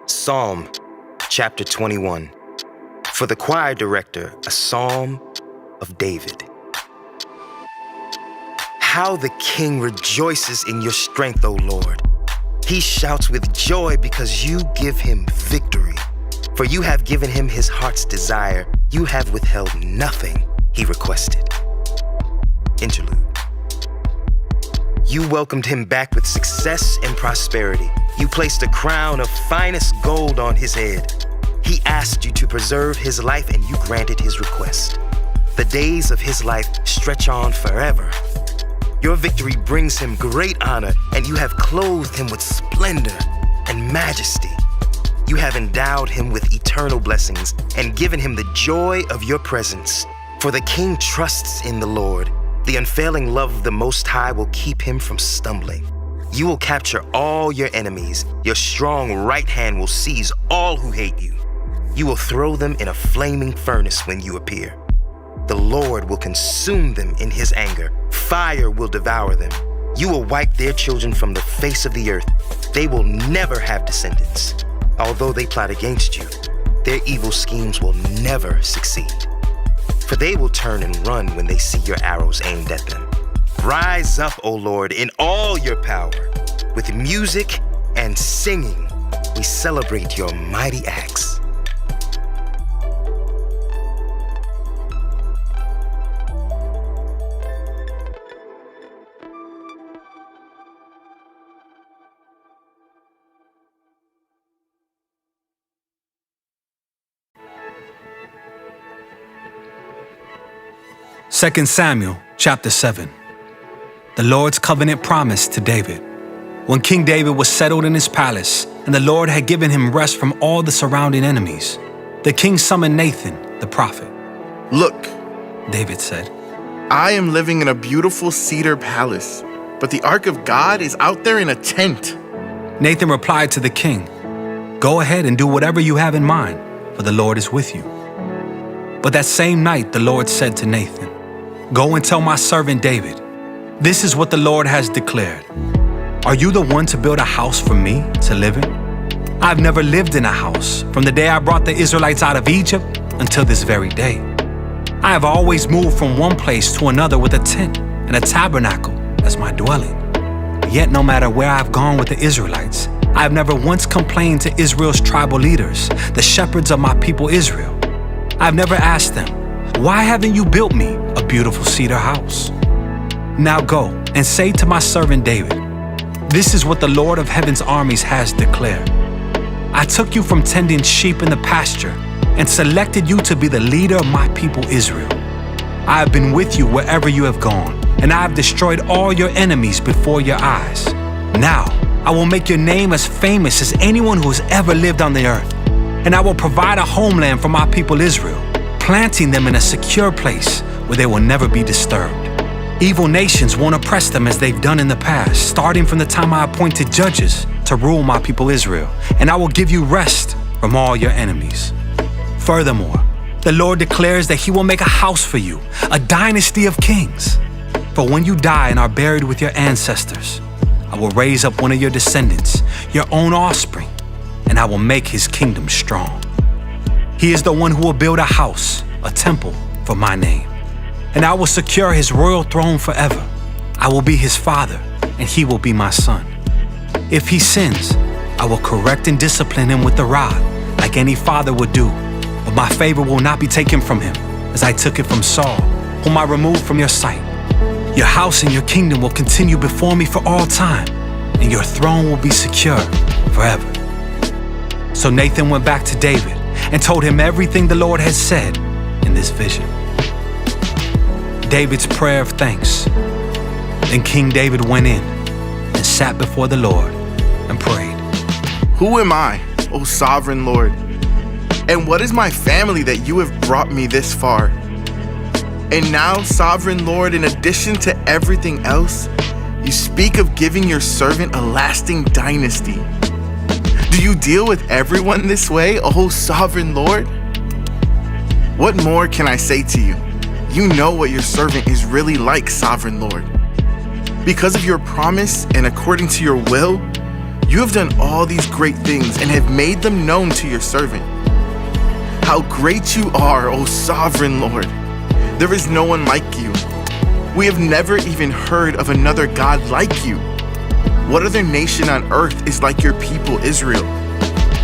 Psalm chapter 21. For the choir director, a psalm of David. How the king rejoices in your strength, O Lord. He shouts with joy because you give him victory. For you have given him his heart's desire. You have withheld nothing he requested. Interlude. You welcomed him back with success and prosperity. You placed a crown of finest gold on his head. He asked you to preserve his life, and you granted his request. The days of his life stretch on forever. Your victory brings him great honor, and you have clothed him with splendor and majesty. You have endowed him with eternal blessings and given him the joy of your presence. For the king trusts in the Lord. The unfailing love of the Most High will keep him from stumbling. You will capture all your enemies. Your strong right hand will seize all who hate you. You will throw them in a flaming furnace when you appear. The Lord will consume them in his anger. Fire will devour them. You will wipe their children from the face of the earth. They will never have descendants. Although they plot against you, their evil schemes will never succeed. For they will turn and run when they see your arrows aimed at them. Rise up, O Lord, in all your power. With music and singing, we celebrate your mighty acts. Second Samuel chapter 7. The Lord's covenant promise to David. When King David was settled in his palace, and the Lord had given him rest from all the surrounding enemies, the king summoned Nathan, the prophet. Look, David said, I am living in a beautiful cedar palace, but the ark of God is out there in a tent. Nathan replied to the king, Go ahead and do whatever you have in mind, for the Lord is with you. But that same night the Lord said to Nathan, Go and tell my servant David, this is what the Lord has declared. Are you the one to build a house for me to live in? I've never lived in a house from the day I brought the Israelites out of Egypt until this very day. I have always moved from one place to another with a tent and a tabernacle as my dwelling. Yet no matter where I've gone with the Israelites, I have never once complained to Israel's tribal leaders, the shepherds of my people Israel. I've never asked them, why haven't you built me a beautiful cedar house? Now go and say to my servant David, this is what the Lord of heaven's armies has declared. I took you from tending sheep in the pasture and selected you to be the leader of my people Israel. I have been with you wherever you have gone, and I have destroyed all your enemies before your eyes. Now I will make your name as famous as anyone who has ever lived on the earth, and I will provide a homeland for my people Israel, planting them in a secure place where they will never be disturbed. Evil nations won't oppress them as they've done in the past, starting from the time I appointed judges to rule my people Israel, and I will give you rest from all your enemies. Furthermore, the Lord declares that he will make a house for you, a dynasty of kings. For when you die and are buried with your ancestors, I will raise up one of your descendants, your own offspring, and I will make his kingdom strong. He is the one who will build a house, a temple for my name, and I will secure his royal throne forever. I will be his father, and he will be my son. If he sins, I will correct and discipline him with the rod, like any father would do, but my favor will not be taken from him, as I took it from Saul, whom I removed from your sight. Your house and your kingdom will continue before me for all time, and your throne will be secure forever. So Nathan went back to David and told him everything the Lord had said in this vision. David's prayer of thanks. Then King David went in and sat before the Lord and prayed. Who am I, O sovereign Lord? And what is my family that you have brought me this far? And now, sovereign Lord, in addition to everything else, you speak of giving your servant a lasting dynasty. Do you deal with everyone this way, O sovereign Lord? What more can I say to you? You know what your servant is really like, sovereign Lord. Because of your promise and according to your will, You have done all these great things and have made them known to your servant. How great you are, O sovereign Lord! There is no one like you. We have never even heard of another God like you. What other nation on earth is like your people Israel?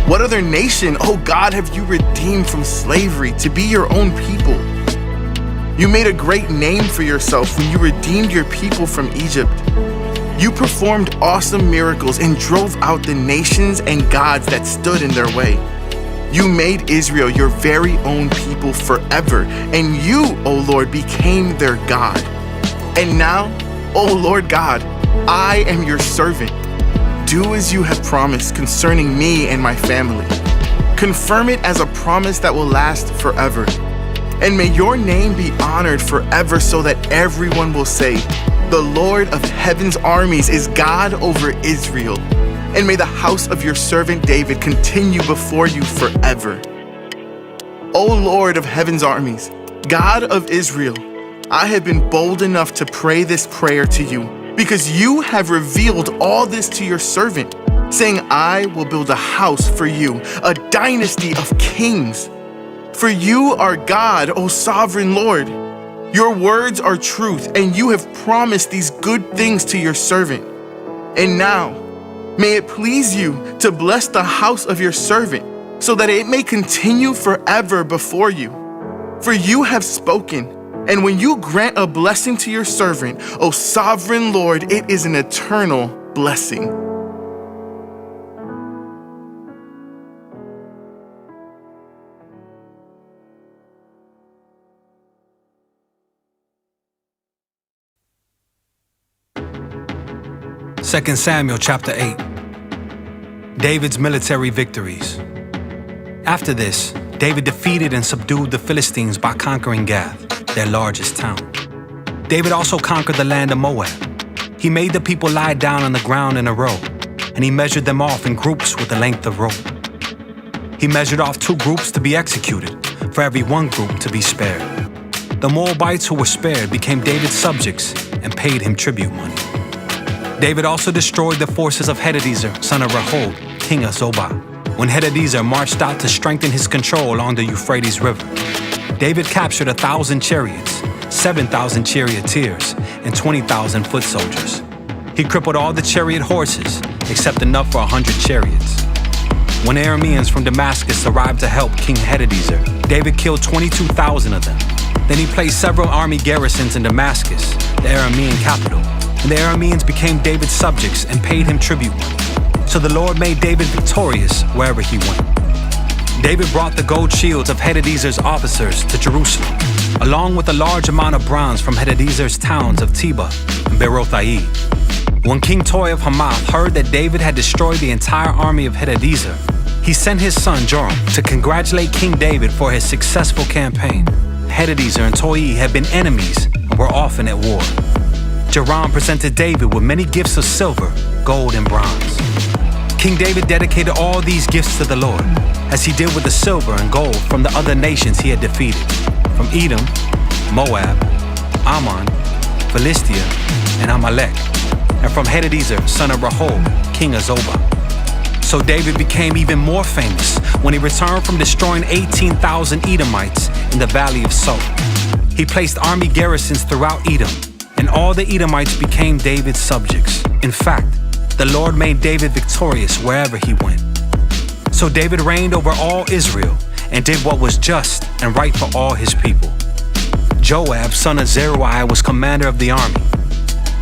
What other nation, O God, have you redeemed from slavery to be your own people? You made a great name for yourself when you redeemed your people from Egypt. You performed awesome miracles and drove out the nations and gods that stood in their way. You made Israel your very own people forever, and you, O Lord, became their God. And now, O Lord God, I am your servant. Do as you have promised concerning me and my family. Confirm it as a promise that will last forever. And may your name be honored forever so that everyone will say, the Lord of heaven's armies is God over Israel. And may the house of your servant David continue before you forever. O Lord of heaven's armies, God of Israel, I have been bold enough to pray this prayer to you because you have revealed all this to your servant, saying, I will build a house for you, a dynasty of kings. For you are God, O sovereign Lord. Your words are truth, and you have promised these good things to your servant. And now, may it please you to bless the house of your servant, so that it may continue forever before you. For you have spoken, and when you grant a blessing to your servant, O sovereign Lord, it is an eternal blessing. Second Samuel chapter 8. David's military victories. After this, David defeated and subdued the Philistines by conquering Gath, their largest town. David also conquered the land of Moab. He made the people lie down on the ground in a row, and he measured them off in groups with the length of rope. He measured off 2 groups to be executed, for every 1 group to be spared. The Moabites who were spared became David's subjects and paid him tribute money. David also destroyed the forces of Hadadezer, son of Rehob, king of Zobah, when Hadadezer marched out to strengthen his control along the Euphrates River. David captured 1,000 chariots, 7,000 charioteers, and 20,000 foot soldiers. He crippled all the chariot horses, except enough for 100 chariots. When Arameans from Damascus arrived to help King Hadadezer, David killed 22,000 of them. Then he placed several army garrisons in Damascus, the Aramean capital, and the Arameans became David's subjects and paid him tribute money. So the Lord made David victorious wherever he went. David brought the gold shields of Hadadezer's officers to Jerusalem, along with a large amount of bronze from Hadadezer's towns of Tebah and Berothai. When King Toi of Hamath heard that David had destroyed the entire army of Hadadezer, he sent his son Joram to congratulate King David for his successful campaign. Hadadezer and Toi had been enemies and were often at war. Joram presented David with many gifts of silver, gold, and bronze. King David dedicated all these gifts to the Lord, as he did with the silver and gold from the other nations he had defeated, from Edom, Moab, Ammon, Philistia, and Amalek, and from Hadadezer, son of Rehob, king of Zobah. So David became even more famous when he returned from destroying 18,000 Edomites in the Valley of Salt. He placed army garrisons throughout Edom, and all the Edomites became David's subjects. In fact, the Lord made David victorious wherever he went. So David reigned over all Israel and did what was just and right for all his people. Joab, son of Zeruiah, was commander of the army.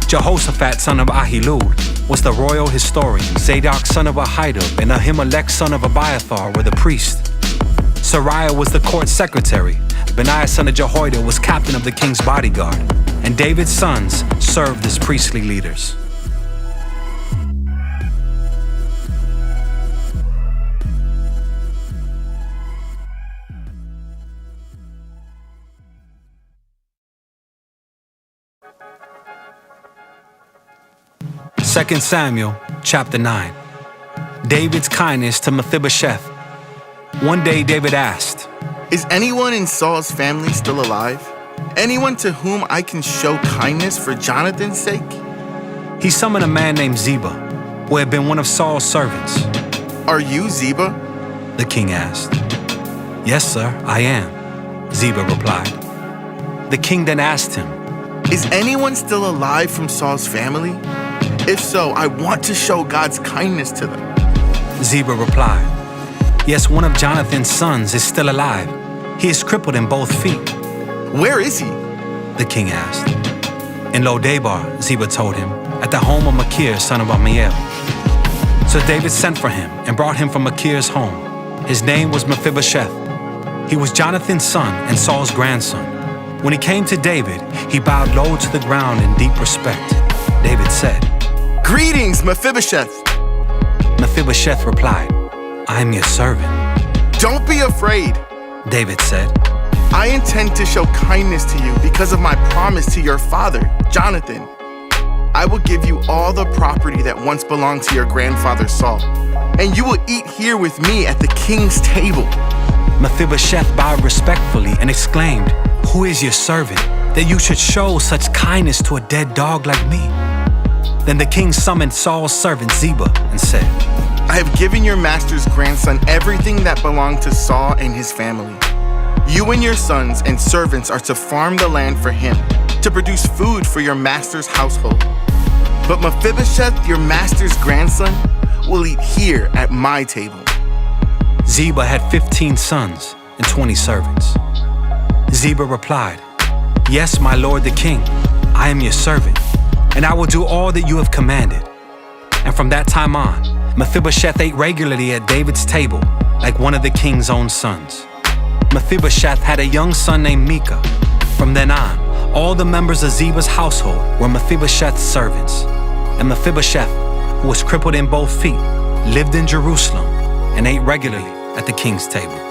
Jehoshaphat, son of Ahilud, was the royal historian. Zadok, son of Ahitub, and Ahimelech, son of Abiathar, were the priests. Sariah was the court secretary. Benaiah, son of Jehoiada, was captain of the king's bodyguard. And David's sons served as priestly leaders. Second Samuel chapter 9. David's kindness to Mephibosheth. One day David asked, Is anyone in Saul's family still alive? Anyone to whom I can show kindness for Jonathan's sake? He summoned a man named Ziba. who had been one of Saul's servants. Are you Ziba? The king asked. Yes, sir, I am, Ziba replied. The king then asked him, Is anyone still alive from Saul's family? If so, I want to show God's kindness to them. Ziba replied, Yes, one of Jonathan's sons is still alive. He is crippled in both feet. Where is he? The king asked. In Lodebar, Ziba told him, at the home of Machir, son of Ammiel. So David sent for him and brought him from Machir's home. His name was Mephibosheth. He was Jonathan's son and Saul's grandson. When he came to David, he bowed low to the ground in deep respect. David said, Greetings, Mephibosheth. Mephibosheth replied, I am your servant. Don't be afraid. David said, I intend to show kindness to you because of my promise to your father, Jonathan. I will give you all the property that once belonged to your grandfather Saul, and you will eat here with me at the king's table. Mephibosheth bowed respectfully and exclaimed, Who is your servant, that you should show such kindness to a dead dog like me? Then the king summoned Saul's servant Ziba and said, I have given your master's grandson everything that belonged to Saul and his family. You and your sons and servants are to farm the land for him, to produce food for your master's household. But Mephibosheth, your master's grandson, will eat here at my table. Ziba had 15 sons and 20 servants. Ziba replied, Yes, my lord the king, I am your servant, and I will do all that you have commanded. And from that time on, Mephibosheth ate regularly at David's table, like one of the king's own sons. Mephibosheth had a young son named Micah. From then on, all the members of Ziba's household were Mephibosheth's servants. And Mephibosheth, who was crippled in both feet, lived in Jerusalem and ate regularly at the king's table.